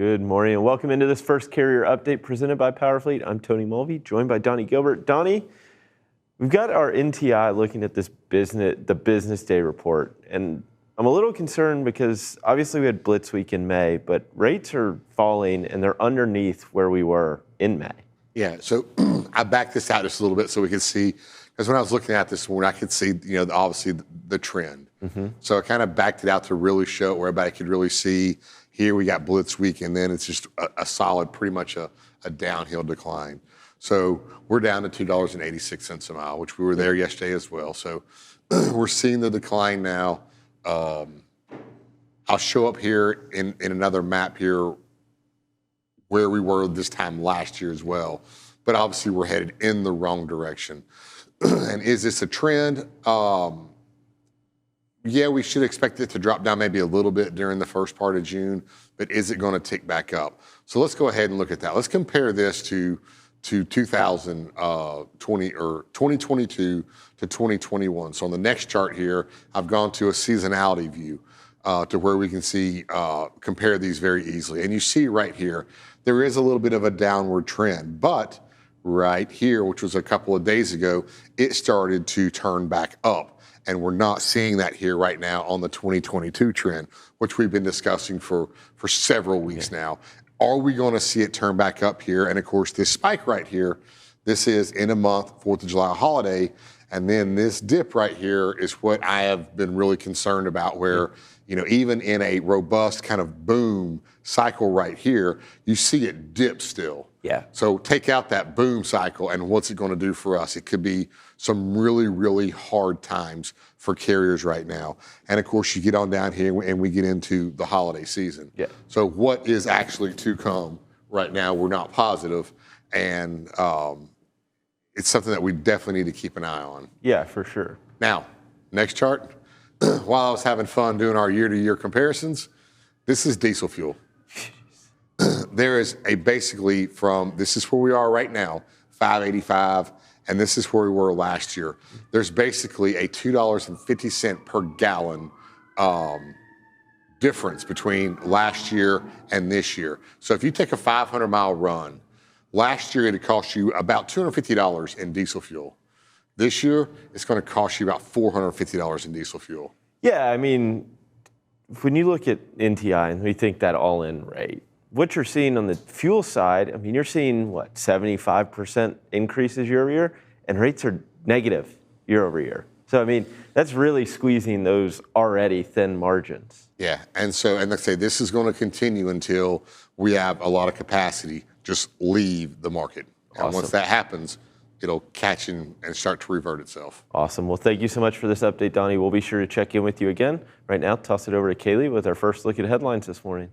Good morning and welcome into this first carrier update presented by Powerfleet. I'm Tony Mulvey, joined by Donnie Gilbert. Donnie, we've got our NTI looking at the business day report, and I'm a little concerned because obviously we had Blitz Week in May, but rates are falling and they're underneath where we were in May. Yeah, so I backed this out just a little bit so we could see, because when I was looking at this morning, I could see, obviously the trend. Mm-hmm. So I kind of backed it out to really show where everybody could really see. Here we got Blitz Week, and then it's just a solid, pretty much a downhill decline. So we're down to $2.86 a mile, which we were there yesterday as well. So we're seeing the decline now. I'll show up here in another map here where we were this time last year as well. But obviously we're headed in the wrong direction. And is this a trend? Yeah, we should expect it to drop down maybe a little bit during the first part of June, but is it going to tick back up? So let's go ahead and look at that. Let's compare this to 2020 or 2022 to 2021. So on the next chart here, I've gone to a seasonality view to where we can see, compare these very easily. And you see right here, there is a little bit of a downward trend, but right here, which was a couple of days ago, it started to turn back up. And we're not seeing that here right now on the 2022 trend, which we've been discussing for several weeks now. Are we going to see it turn back up here? And of course, this spike right here, this is in a month, 4th of July holiday. And then this dip right here is what I have been really concerned about, where, even in a robust kind of boom cycle right here, you see it dip still. Yeah. So take out that boom cycle, and what's it going to do for us? It could be some really, really hard times for carriers right now. And of course, you get on down here and we get into the holiday season. Yeah. So what is actually to come right now, we're not positive. And it's something that we definitely need to keep an eye on. Yeah, for sure. Now, next chart. While I was having fun doing our year-to-year comparisons, this is diesel fuel. There is basically this is where we are right now, 585, and this is where we were last year. There's basically a $2.50 per gallon difference between last year and this year. So if you take a 500-mile run, last year it cost you about $250 in diesel fuel. This year, it's going to cost you about $450 in diesel fuel. Yeah, I mean, when you look at NTI and we think that all-in rate, what you're seeing on the fuel side, I mean, you're seeing, 75% increases year over year, and rates are negative year over year. So, I mean, that's really squeezing those already thin margins. Yeah, and let's say this is going to continue until we have a lot of capacity just leave the market. And Awesome. Once that happens, it'll catch and start to revert itself. Awesome. Well, thank you so much for this update, Donnie. We'll be sure to check in with you again. Right now, toss it over to Kaylee with our first look at headlines this morning.